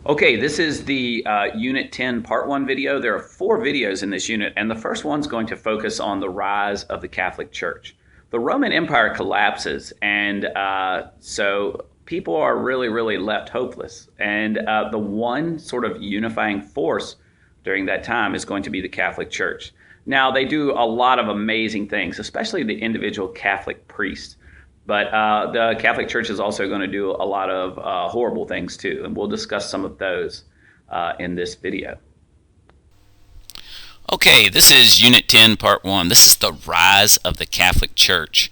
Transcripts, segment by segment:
Okay, this is the Unit 10 Part 1 video. There are 4 videos in this unit, and the first one's going to focus on the rise of the Catholic Church. The Roman Empire collapses, and so people are really left hopeless. And the one sort of unifying force during that time is going to be the Catholic Church. Now, they do a lot of amazing things, especially the individual Catholic priests. But the Catholic Church is also going to do a lot of horrible things too, and we'll discuss some of those in this video. Okay, this is Unit 10, Part 1. This is the rise of the Catholic Church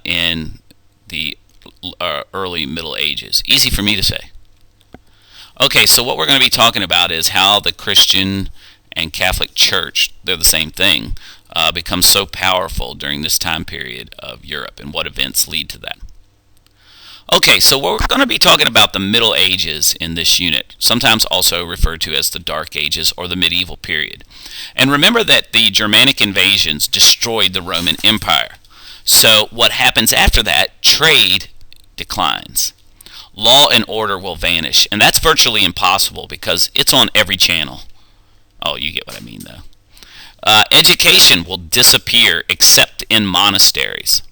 in the early Middle Ages. Easy for me to say. Okay, so what we're going to be talking about is how the Christian and Catholic Church, they're the same thing, becomes so powerful during this time period of Europe and what events lead to that. Okay, so we're going to be talking about the Middle Ages in this unit, sometimes also referred to as the Dark Ages or the medieval period. And remember that the Germanic invasions destroyed the Roman Empire. So what happens after that? Trade declines. Law and order will vanish, and that's virtually impossible because it's on every channel. Oh, you get what I mean, though. Education will disappear except in monasteries.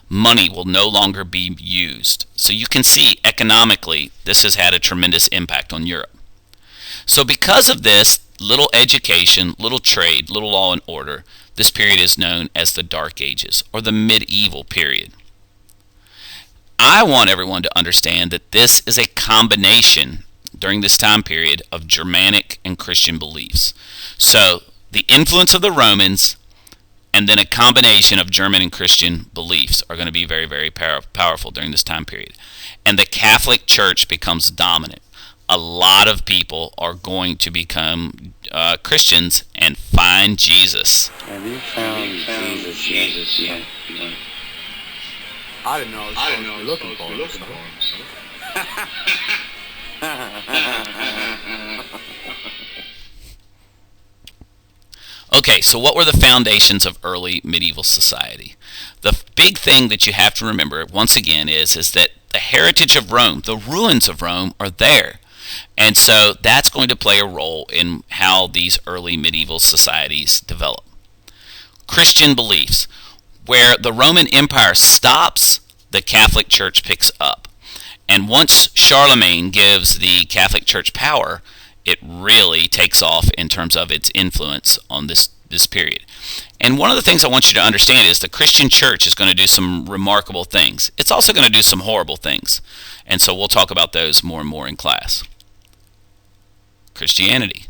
Money will no longer be used. So you can see economically this has had a tremendous impact on Europe. So because of this, little education, little trade, little law and order, this period is known as the Dark Ages or the medieval period. I want everyone to understand that this is a combination during this time period of Germanic and Christian beliefs. So the influence of the Romans and then a combination of German and Christian beliefs are going to be very powerful during this time period. And the Catholic Church becomes dominant. A lot of people are going to become Christians and find Jesus. Have you found Jesus yet? I didn't know I was looking for him. Okay, so what were the foundations of early medieval society? The big thing that you have to remember, once again, is that the heritage of Rome, the ruins of Rome, are there. And so that's going to play a role in how these early medieval societies develop. Christian beliefs. Where the Roman Empire stops, the Catholic Church picks up. And once Charlemagne gives the Catholic Church power, it really takes off in terms of its influence on this period. And one of the things I want you to understand is the Christian church is going to do some remarkable things. It's also going to do some horrible things. And so we'll talk about those more and more in class. Christianity.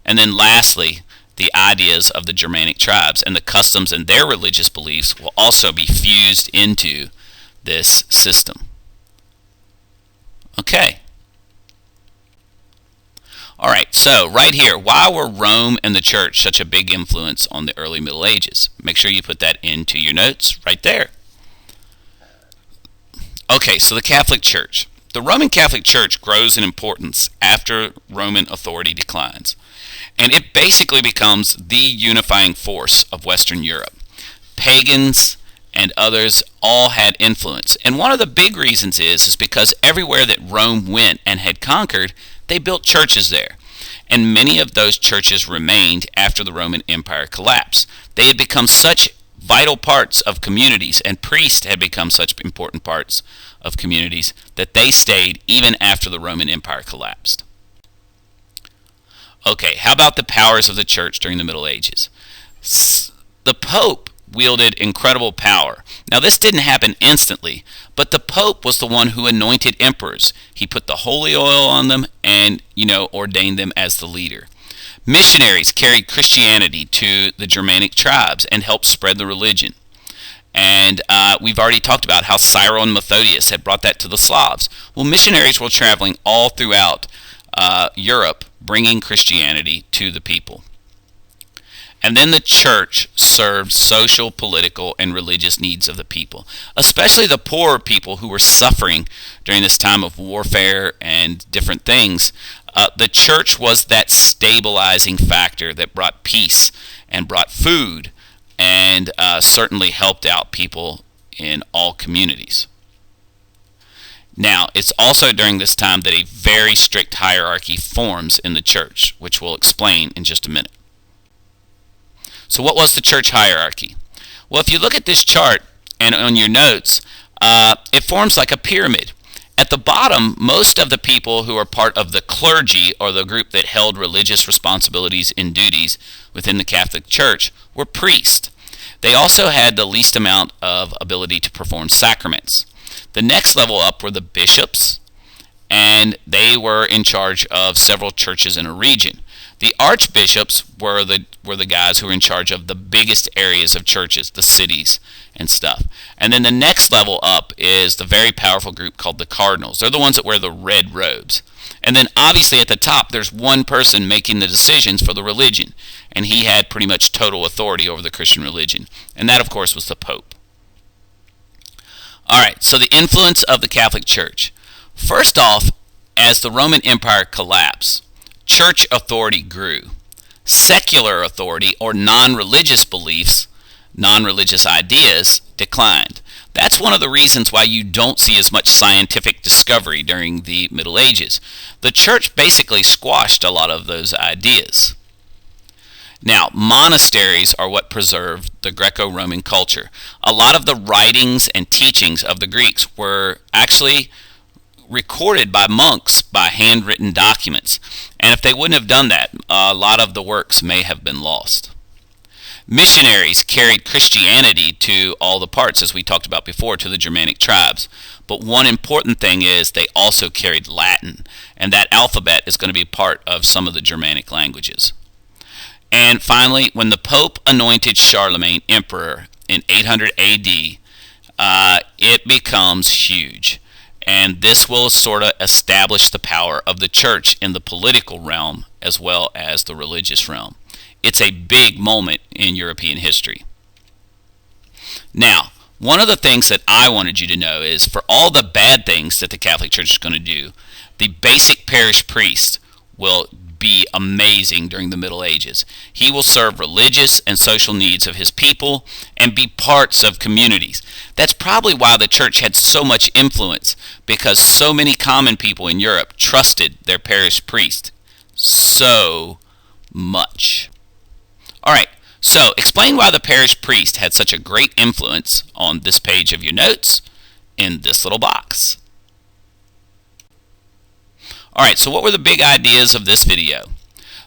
And then lastly, the ideas of the Germanic tribes and the customs and their religious beliefs will also be fused into this system. Okay. Alright, so right here, why were Rome and the church such a big influence on the early Middle Ages? Make sure you put that into your notes right there. Okay, so the Catholic Church. The Roman Catholic Church grows in importance after Roman authority declines, and it basically becomes the unifying force of Western Europe. Pagans and others all had influence, and one of the big reasons is because everywhere that Rome went and had conquered, they built churches there, and many of those churches remained after the Roman Empire collapsed. They had become such vital parts of communities, and priests had become such important parts of communities that they stayed even after the Roman Empire collapsed. Okay, how about the powers of the church during the Middle Ages? The Pope wielded incredible power. Now, this didn't happen instantly, but the Pope was the one who anointed emperors. He put the holy oil on them and, ordained them as the leader. Missionaries carried Christianity to the Germanic tribes and helped spread the religion. And we've already talked about how Cyril and Methodius had brought that to the Slavs. Well, missionaries were traveling all throughout Europe, bringing Christianity to the people. And then the church served social, political, and religious needs of the people, especially the poorer people who were suffering during this time of warfare and different things. The church was that stabilizing factor that brought peace and brought food and certainly helped out people in all communities. Now, it's also during this time that a very strict hierarchy forms in the church, which we'll explain in just a minute. So what was the church hierarchy? Well, if you look at this chart and on your notes, it forms like a pyramid. At the bottom, most of the people who are part of the clergy, or the group that held religious responsibilities and duties within the Catholic Church, were priests. They also had the least amount of ability to perform sacraments. The next level up were the bishops, and they were in charge of several churches in a region. The archbishops were the guys who were in charge of the biggest areas of churches, the cities and stuff. And then the next level up is the very powerful group called the cardinals. They're the ones that wear the red robes. And then obviously at the top there's one person making the decisions for the religion, and he had pretty much total authority over the Christian religion. And that, of course, was the Pope. Alright, so the influence of the Catholic Church. First off, as the Roman Empire collapsed, church authority grew. Secular authority, or non-religious beliefs, non-religious ideas, declined. That's one of the reasons why you don't see as much scientific discovery during the Middle Ages. The church basically squashed a lot of those ideas. Now, monasteries are what preserved the Greco-Roman culture. A lot of the writings and teachings of the Greeks were actually recorded by monks by handwritten documents. And if they wouldn't have done that, a lot of the works may have been lost. Missionaries carried Christianity to all the parts, as we talked about before, to the Germanic tribes. But one important thing is they also carried Latin, and that alphabet is going to be part of some of the Germanic languages. And finally, when the Pope anointed Charlemagne emperor in 800 AD, it becomes huge. And this will sort of establish the power of the church in the political realm as well as the religious realm. It's a big moment in European history. Now, one of the things that I wanted you to know is, for all the bad things that the Catholic Church is going to do, the basic parish priest will be amazing during the Middle Ages. He will serve religious and social needs of his people and be parts of communities. That's probably why the church had so much influence, because so many common people in Europe trusted their parish priest so much. Alright, so explain why the parish priest had such a great influence on this page of your notes in this little box. Alright, so what were the big ideas of this video?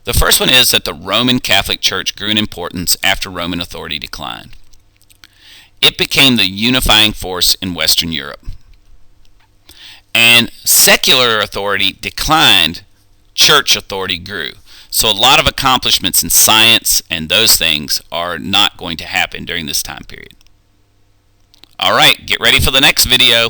The first one is that the Roman Catholic Church grew in importance after Roman authority declined. It became the unifying force in Western Europe. And secular authority declined, church authority grew. So a lot of accomplishments in science and those things are not going to happen during this time period. Alright, get ready for the next video.